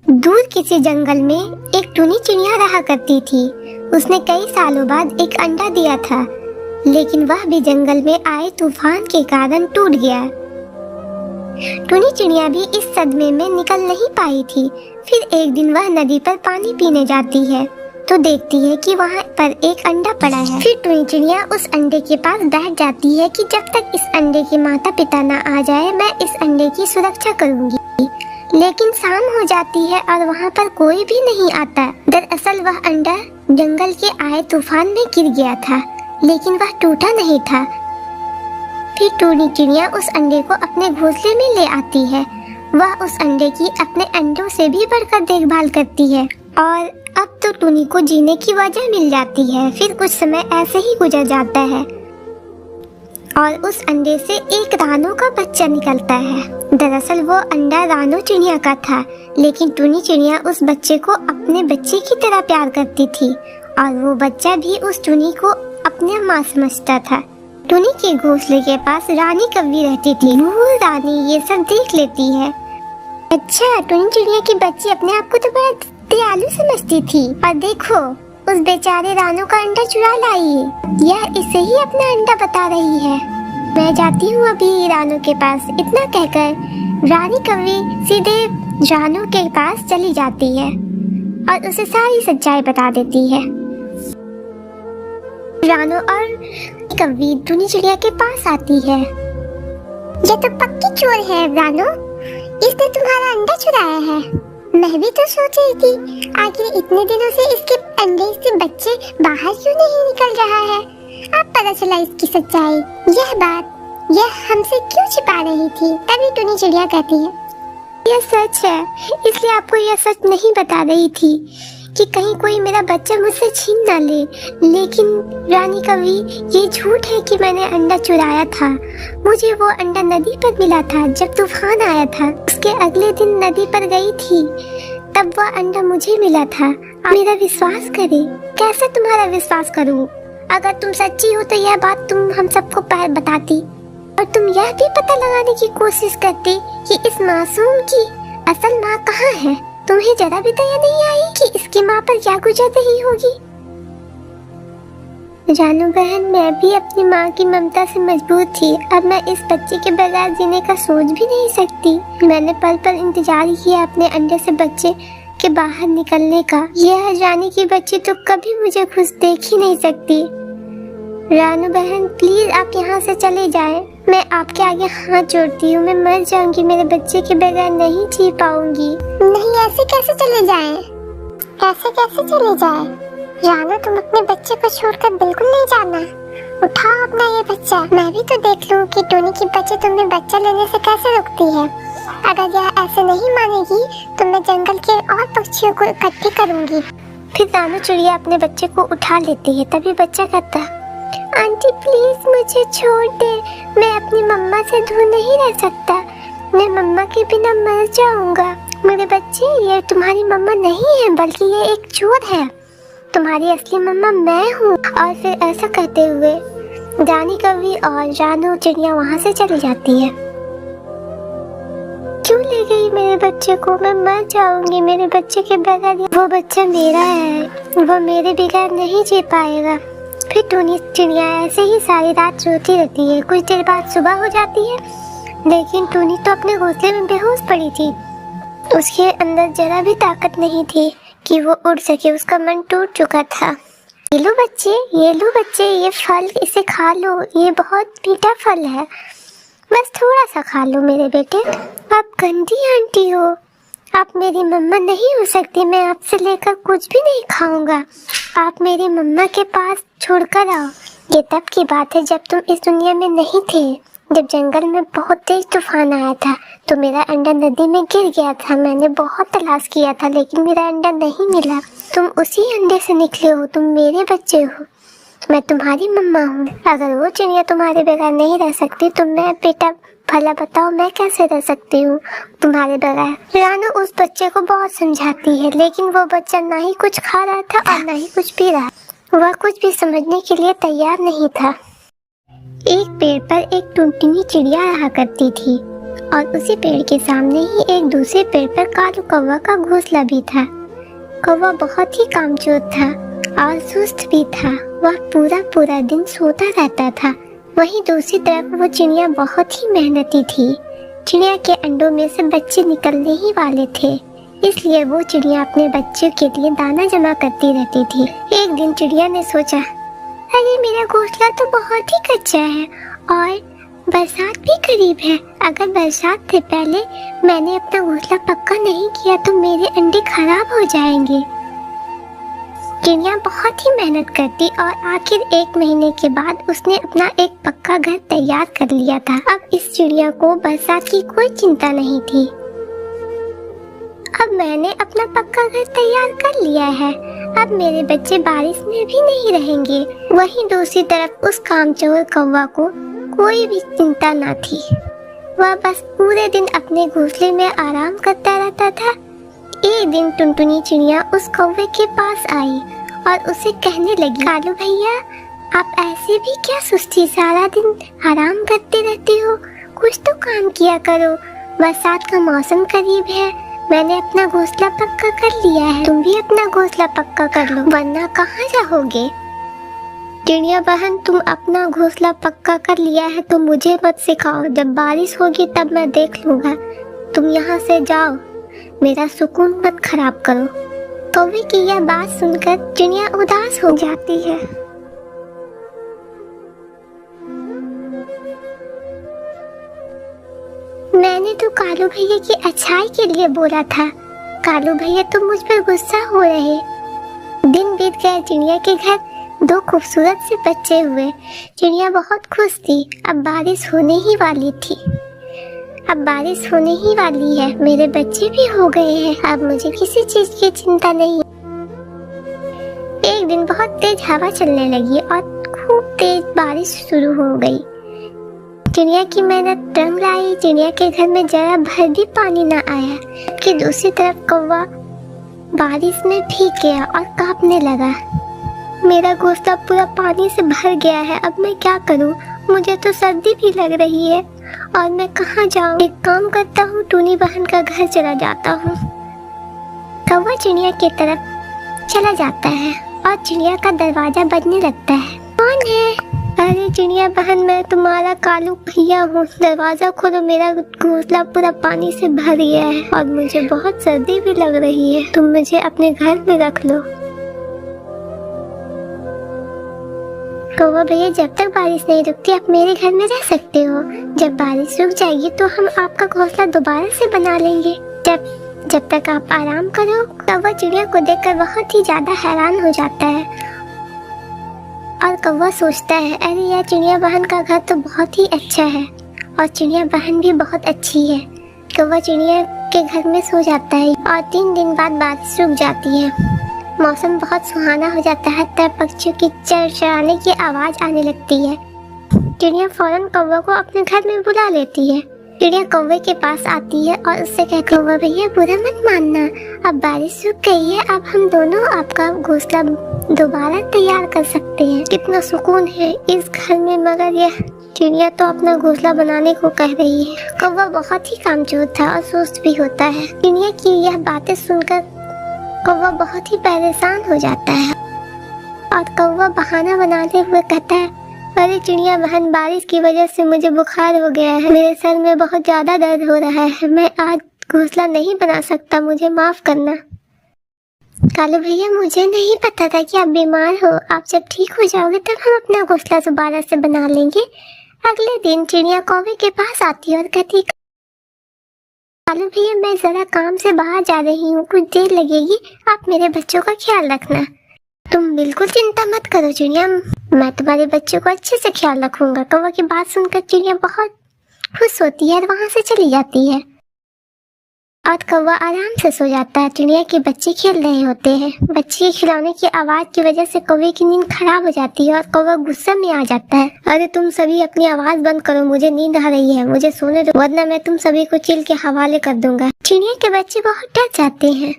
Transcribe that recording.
दूर किसी जंगल में एक टूनी चिड़िया रहा करती थी। उसने कई सालों बाद एक अंडा दिया था, लेकिन वह भी जंगल में आए तूफान के कारण टूट गया। टूनी चिड़िया भी इस सदमे में निकल नहीं पाई थी। फिर एक दिन वह नदी पर पानी पीने जाती है तो देखती है कि वहाँ पर एक अंडा पड़ा है। फिर टूनी चिड़िया उस अंडे के पास बैठ जाती है कि जब तक इस अंडे के माता पिता न आ जाए मैं इस अंडे की सुरक्षा करूंगी। लेकिन शाम हो जाती है और वहाँ पर कोई भी नहीं आता। दरअसल वह अंडा जंगल के आए तूफान में गिर गया था, लेकिन वह टूटा नहीं था। फिर टूनी चिड़िया उस अंडे को अपने घोंसले में ले आती है। वह उस अंडे की अपने अंडों से भी बढ़कर देखभाल करती है और अब तो टूनी को जीने की वजह मिल जाती है। फिर कुछ समय ऐसे ही गुजर जाता है और उस अंडे से एक रानो का बच्चा निकलता है। दरअसल वो अंडा रानो चिड़िया का था, लेकिन टूनी चिड़िया उस बच्चे को अपने बच्चे की तरह प्यार करती थी और वो बच्चा भी उस टूनी को अपने माँ समझता था। टूनी के घोंसले के पास रानी कव्वी रहती थी। वो रानी ये सब देख लेती है। अच्छा, टूनी चिड़िया की बच्ची अपने आप को तो बड़ा दयालु समझती थी और देखो उस बेचारे रानो का अंडा चुरा लाई है। यह इसे ही अपना अंडा बता रही है। मैं जाती हूँ अभी रानो के पास। इतना कहकर रानी कव्वी सीधे रानो के पास चली जाती है और उसे सारी सच्चाई बता देती है। रानो और कव्वी टूनी चिड़िया के पास आती है। ये तो पक्की चोर है रानो, इसने तुम्हारा अंडा चुराया है। मैं भी तो सोच रही थी आखिर इतने दिनों से इसके अंडे से बच्चे बाहर क्यों नहीं निकल रहा है। अब पता चला इसकी सच्चाई। यह हमसे क्यों छिपा रही थी। तभी टूनी चिड़िया कहती है यह सच है, इसलिए आपको यह सच नहीं बता रही थी कि कहीं कोई मेरा बच्चा मुझसे छीन ना ले। लेकिन रानी कव्वी, ये झूठ है कि मैंने अंडा चुराया था। मुझे वो अंडा नदी पर मिला था जब तूफान आया था। उसके अगले दिन नदी पर गई थी, तब वह अंडा मुझे मिला था। आप मेरा विश्वास करें। कैसे तुम्हारा विश्वास करूं? अगर तुम सच्ची हो तो यह बात तुम हम सबको बताती और तुम यह भी पता लगाने की कोशिश करती कि इस मासूम की असल माँ कहाँ है। तुम्हें जरा भी दया नहीं आई कि इसकी माँ पर क्या गुजर रही होगी। जानू बहन, मैं भी अपनी माँ की ममता से मजबूर थी। अब मैं इस बच्चे के बगैर जीने का सोच भी नहीं सकती। मैंने पल पल इंतजार किया अपने अंडे से बच्चे के बाहर निकलने का। यह रानी की बच्ची तो कभी मुझे खुश देख ही नहीं सकती। रानू बहन, प्लीज आप यहाँ से चले जाएं। मैं आपके आगे हाथ जोड़ती हूँ। मैं मर जाऊंगी, मेरे बच्चे के बगैर नहीं जी पाऊंगी। नहीं, ऐसे कैसे चले जाएं? ऐसे कैसे चले जाएं? रानू, तुम अपने बच्चे को छोड़कर बिल्कुल नहीं जाना। उठाओ अपना ये बच्चा। मैं भी तो देख लूँ कि टूनी की बच्ची तुम्हें बच्चा लेने से कैसे रोकती है। अगर यह ऐसे नहीं मानेगी तो मैं जंगल के और पक्षियों को इकट्ठे करूंगी। फिर रानू चिड़िया अपने बच्चे को उठा लेती है। तभी बच्चा कहता, आंटी प्लीज मुझे छोड़ दे। मैं अपनी मम्मा से दूर नहीं रह सकता। मैं मम्मा के बिना मर जाऊंगा। मेरे बच्चे, ये तुम्हारी मम्मा नहीं है, बल्कि ये एक चोर है। तुम्हारी असली मम्मा मैं हूँ। और फिर ऐसा कहते हुए रानी कव्वी और रानू चिड़िया वहाँ से चली जाती है। क्यों ले गई मेरे बच्चे को? मैं मर जाऊंगी मेरे बच्चे के बगैर। वो बच्चा मेरा है, वो मेरे बगैर नहीं जी पाएगा। फिर टूनी चिड़िया ऐसे ही सारी रात रोती रहती है। कुछ देर बाद सुबह हो जाती है, लेकिन टूनी तो अपने घोंसले में बेहोश पड़ी थी। उसके अंदर जरा भी ताकत नहीं थी कि वो उड़ सके। उसका मन टूट चुका था। ये लो बच्चे, ये फल इसे खा लो। ये बहुत मीठा फल है, बस थोड़ा सा खा लो मेरे बेटे। आप गंदी आंटी हो, आप मेरी मम्मा नहीं हो सकती। मैं आपसे लेकर कुछ भी नहीं खाऊंगा। आप मेरी मम्मा के पास छोड़कर आओ। ये तब की बात है जब तुम इस दुनिया में नहीं थे। जब जंगल में बहुत तेज तूफान आया था तो मेरा अंडा नदी में गिर गया था। मैंने बहुत तलाश किया था, लेकिन मेरा अंडा नहीं मिला। तुम उसी अंडे से निकले हो, तुम मेरे बच्चे हो, मैं तुम्हारी मम्मा हूँ। अगर वो चिड़िया तुम्हारे बगैर नहीं रह सकती तो मैं बेटा भला बताओ मैं कैसे रह सकती हूँ तुम्हारे बगैर। रानू उस बच्चे को बहुत समझाती है, लेकिन वो बच्चा ना ही कुछ खा रहा था और ना ही कुछ पी रहा। वह कुछ भी समझने के लिए तैयार नहीं था। एक पेड़ पर एक टुनटुनी चिड़िया रहा करती थी। और उसी पेड़ के सामने ही एक दूसरे पेड़ पर कालू कौवा का घोंसला भी था। कौवा बहुत ही कामचोर था और सुस्त भी था। वह पूरा पूरा दिन सोता रहता था। वहीं दूसरी तरफ वो चिड़िया बहुत ही मेहनती थी। चिड़िया के अंडों में से बच्चे निकलने ही वाले थे, इसलिए वो चिड़िया अपने बच्चों के लिए दाना जमा करती रहती थी। एक दिन चिड़िया ने सोचा, अरे मेरा घोंसला तो बहुत ही कच्चा है और बरसात भी करीब है। अगर बरसात से पहले मैंने अपना घोंसला पक्का नहीं किया तो मेरे अंडे खराब हो जाएंगे। चिड़िया बहुत ही मेहनत करती और आखिर 1 महीने के बाद उसने अपना एक पक्का घर तैयार कर लिया था। अब इस चिड़िया को बरसात की कोई चिंता नहीं थी। अब मैंने अपना पक्का घर तैयार कर लिया है, अब मेरे बच्चे बारिश में भी नहीं रहेंगे। वहीं दूसरी तरफ उस कामचोर कौवा को कोई भी चिंता न थी। वह बस पूरे दिन अपने घोंसले में आराम करता रहता था। एक दिन टुनटुनी चिड़िया उस कौवे के पास आई और उसे कहने लगी, कालू भैया, आप ऐसे भी क्या सुस्ती सारा दिन आराम करते रहते हो? कुछ तो काम किया करो। बरसात का मौसम करीब है, मैंने अपना घोंसला पक्का कर लिया है, तुम भी अपना घोंसला पक्का कर लो, वरना कहाँ जाओगे? चिड़िया बहन, तुम अपना घोंसला पक्का कर लिया है तो मुझे मत सिखाओ। जब बारिश होगी तब मैं देख लूंगा। तुम यहाँ से जाओ, मेरा सुकून मत खराब करो। कौवे की यह बात सुनकर चिड़िया उदास हो जाती है। मैंने तो कालू भैया की अच्छाई के लिए बोला था। कालू भैया तो मुझ पर गुस्सा हो रहे। दिन बीत गए। चिड़िया के घर 2 खूबसूरत से बच्चे हुए। चिड़िया बहुत खुश थी। अब बारिश होने ही वाली थी। अब बारिश होने ही वाली है। मेरे बच्चे भी हो गए हैं। अब मुझे किसी चीज की चिंता नहीं। एक दिन बहुत तेज हवा चलने लगी और खूब तेज बारिश शुरू हो गई। चिड़िया की मेहनत रंग लाई। चिड़िया के घर में जरा भर भी पानी न आया कि दूसरी तरफ कौवा बारिश में भीग गया और कांपने लगा। मेरा घोंसला पूरा पानी से भर गया है, अब मैं क्या करूं? मुझे तो सर्दी भी लग रही है और मैं कहाँ जाऊं? एक काम करता हूँ, टूनी बहन का घर चला जाता हूँ। कौवा चिड़िया की तरफ चला जाता है और चिड़िया का दरवाजा बजने लगता है। कौन है? अरे चिड़िया बहन, मैं तुम्हारा कालू भैया हूँ। दरवाजा खोलो, मेरा घोंसला पूरा पानी से भर गया है और मुझे बहुत सर्दी भी लग रही है। तुम मुझे अपने घर में रख लो। कौवा भैया, जब तक बारिश नहीं रुकती आप मेरे घर में रह सकते हो। जब बारिश रुक जाएगी तो हम आपका घोंसला दोबारा से बना लेंगे। जब तक आप आराम करो। कौवा चिड़िया को देखकर बहुत ही ज्यादा हैरान हो जाता है और कौवा सोचता है, अरे यार, चिड़िया बहन का घर तो बहुत ही अच्छा है और चिड़िया बहन भी बहुत अच्छी है। कौवा चिड़िया के घर में सो जाता है और 3 दिन बाद बारिश रुक जाती है। मौसम बहुत सुहाना हो जाता है। तब पक्षियों की चरचराने की आवाज आने लगती है। चिड़िया फौरन कौवा को अपने घर में बुला लेती है। चिड़िया कौवे के पास आती है और उससे कहती है, कौवा भैया, बुरा मत मानना, अब बारिश रुक गई है, अब हम दोनों आपका घोंसला दोबारा तैयार कर सकते हैं। कितना सुकून है इस घर में। मगर यह चिड़िया तो अपना घोंसला बनाने को कह रही है। कौवा बहुत ही कामचोर था और सुस्त भी होता है। चिड़िया की यह बातें सुनकर कौवा बहुत ही परेशान हो जाता है और कौवा बहाना बनाते हुए कहता है, अरे चिड़िया बहन, बारिश की वजह से मुझे बुखार हो गया है। मेरे सर में बहुत ज्यादा दर्द हो रहा है। मैं आज घोंसला नहीं बना सकता, मुझे माफ करना। कालू भैया, मुझे नहीं पता था कि आप बीमार हो। आप जब ठीक हो जाओगे तब हम अपना घोंसला दोबारा से बना लेंगे। अगले दिन चिड़िया कौवे के पास आती है और कहती, कालू भैया, मैं जरा काम से बाहर जा रही हूँ, कुछ देर लगेगी, आप मेरे बच्चों का ख्याल रखना। तुम बिल्कुल चिंता मत करो चिड़िया, मैं तुम्हारे बच्चों को अच्छे से ख्याल रखूंगा। कौवा की बात सुनकर चिड़िया बहुत खुश होती है और वहाँ से चली जाती है और कौवा आराम से सो जाता है। चिड़िया के बच्चे खेल रहे होते हैं। बच्चे के खिलौने की आवाज की वजह से कौवे की नींद खराब हो जाती है और कौवा गुस्से में आ जाता है। अरे तुम सभी अपनी आवाज बंद करो, मुझे नींद आ रही है, मुझे सोने दो, वरना मैं तुम सभी को चिल के हवाले कर दूंगा। चिड़िया के बच्चे बहुत डर जाते हैं